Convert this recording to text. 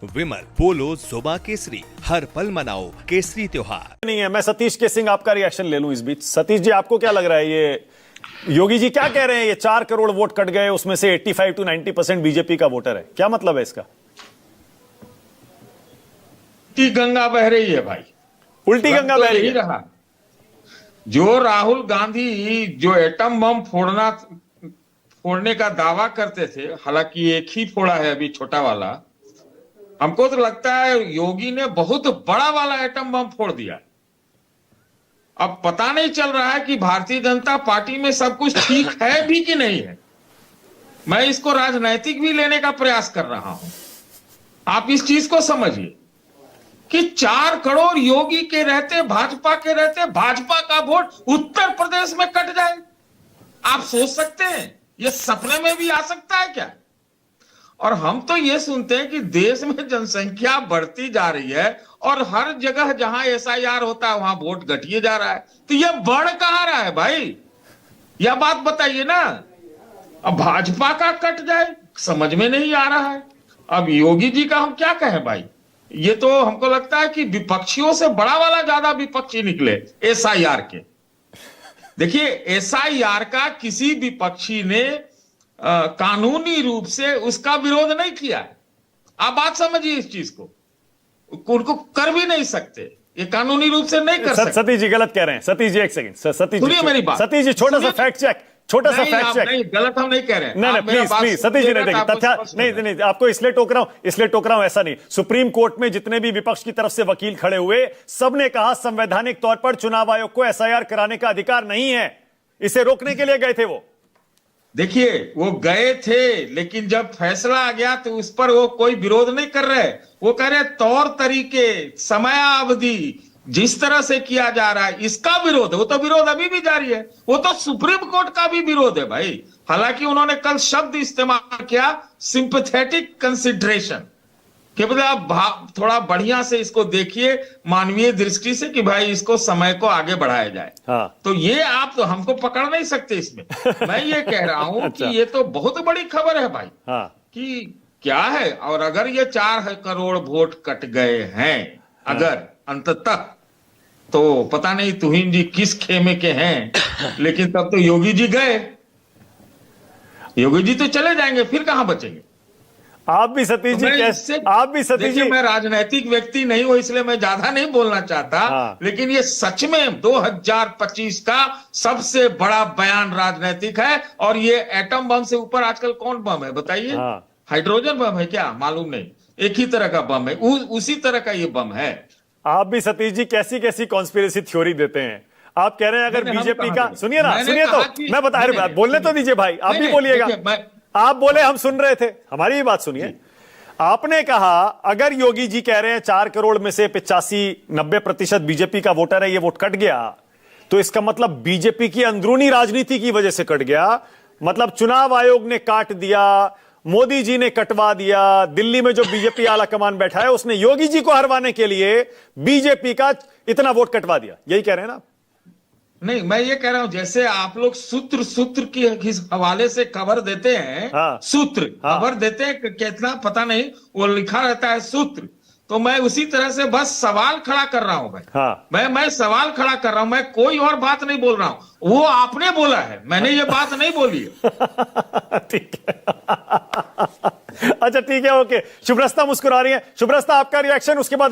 विमल पोलो जोबा केसरी, हर पल मनाओ केसरी त्योहार। नहीं है। मैं सतीश के सिंह आपका रिएक्शन ले लूं इस बीच। सतीश जी, आपको क्या लग रहा है, ये योगी जी क्या कह रहे हैं, ये 4 करोड़ वोट कट गए, उसमें से 85 to 90% बीजेपी का वोटर है, क्या मतलब है इसका? उल्टी गंगा बह रही है भाई, उल्टी गंगा बह रही है। रहा जो राहुल गांधी जो एटम बम फोड़ने का दावा करते थे, हालांकि एक ही फोड़ा है अभी, छोटा वाला। हमको तो लगता है योगी ने बहुत बड़ा वाला एटम बम फोड़ दिया। अब पता नहीं चल रहा है कि भारतीय जनता पार्टी में सब कुछ ठीक है भी कि नहीं है। मैं इसको राजनैतिक भी लेने का प्रयास कर रहा हूं। आप इस चीज को समझिए कि 4 करोड़ योगी के रहते, भाजपा के रहते, भाजपा का वोट उत्तर प्रदेश में कट जाए। आप सोच सकते हैं, ये सपने में भी आ सकता है क्या? और हम तो ये सुनते हैं कि देश में जनसंख्या बढ़ती जा रही है और हर जगह जहां एसआईआर होता है वहां वोट घटिए जा रहा है। तो ये बढ़ कहां रहा है भाई? यह बात बताइए ना। अब भाजपा का कट जाए, समझ में नहीं आ रहा है। अब योगी जी का हम क्या कहें भाई? ये तो हमको लगता है कि विपक्षियों से बड़ा वाला ज्यादा विपक्षी निकले एसआईआर के। देखिए, एसआईआर का किसी विपक्षी ने कानूनी रूप से उसका विरोध नहीं किया है। आप बात समझिए इस चीज को, उनको कर भी नहीं सकते, ये कानूनी रूप से नहीं कर सकते। सतीश जी गलत कह रहे हैं। सतीश जी एक सेकंड, सतीश सुनिए जी मेरी बात। सतीश जी छोटा सा फैक्ट चेक, छोटा सा फैक्ट चेक। नहीं, गलत हम नहीं कह रहे हैं। नहीं, प्लीज सतीश जी, नहीं देखिए तथ्य नहीं, आपको इसलिए टोक रहा हूं ऐसा नहीं। सुप्रीम कोर्ट में जितने भी विपक्ष की तरफ से वकील खड़े हुए, सबने कहा संवैधानिक तौर पर चुनाव आयोग को एसआईआर कराने का अधिकार नहीं है, इसे रोकने के लिए गए थे वो। देखिए, वो गए थे, लेकिन जब फैसला आ गया तो उस पर वो कोई विरोध नहीं कर रहे। वो कह रहे तौर तरीके, समयावधि जिस तरह से किया जा रहा है, इसका विरोध है। वो तो विरोध अभी भी जारी है। वो तो सुप्रीम कोर्ट का भी विरोध है भाई। हालांकि उन्होंने कल शब्द इस्तेमाल किया सिंपैथेटिक कंसिडरेशन, कि मतलब आप थोड़ा बढ़िया से इसको देखिए मानवीय दृष्टि से, कि भाई इसको समय को आगे बढ़ाया जाए। हाँ। तो ये आप तो हमको पकड़ नहीं सकते इसमें। मैं ये कह रहा हूं अच्छा। कि ये तो बहुत बड़ी खबर है भाई। हाँ। कि क्या है, और अगर ये 4 करोड़ वोट कट गए हैं, अगर अंततः, तो पता नहीं तुहिन जी किस खेमे के हैं, लेकिन तब तो योगी जी गए। योगी जी तो चले जाएंगे, फिर कहां बचेंगे? आप भी सतीश जी कैसे, आप भी सतीश जी, मैं राजनैतिक व्यक्ति नहीं हूं, इसलिए मैं ज्यादा नहीं बोलना चाहता। हाँ। लेकिन ये सच में 2025 का सबसे बड़ा बयान राजनैतिक है। और ये एटम बम से ऊपर आजकल कौन बम है बताइए? हाँ। हाइड्रोजन बम है क्या? मालूम नहीं, एक ही तरह का बम है, उसी तरह का ये बम है। आप भी सतीश जी कैसी कैसी कॉन्स्पिरेसी थ्योरी देते हैं। आप कह रहे हैं अगर बीजेपी का, सुनिए ना, सुनिए तो मैं बता रहा हूं, बोलने तो दीजिए भाई, आप भी बोलिएगा। आप बोले, हम सुन रहे थे, हमारी भी बात सुनिए। आपने कहा अगर योगी जी कह रहे हैं 4 करोड़ में से 85-90% बीजेपी का वोटर है, ये वोट कट गया, तो इसका मतलब बीजेपी की अंदरूनी राजनीति की वजह से कट गया। मतलब चुनाव आयोग ने काट दिया, मोदी जी ने कटवा दिया, दिल्ली में जो बीजेपी आला कमान बैठा है उसने योगी जी को हरवाने के लिए बीजेपी का इतना वोट कटवा दिया, यही कह रहे हैं ना? नहीं, मैं ये कह रहा हूं, जैसे आप लोग सूत्र की हवाले से खबर देते हैं। हाँ। सूत्र हाँ। खबर देते हैं, कितना पता नहीं, वो लिखा रहता है सूत्र। तो मैं उसी तरह से बस सवाल खड़ा कर रहा हूं भाई। हाँ। मैं सवाल खड़ा कर रहा हूं, मैं कोई और बात नहीं बोल रहा हूं। वो आपने बोला है, मैंने ये बात नहीं बोली है। ठीक है। अच्छा ठीक है, ओके। शुभ्रस्ता मुस्कुरा रही है। शुभ्रस्ता, आपका रिएक्शन, उसके बाद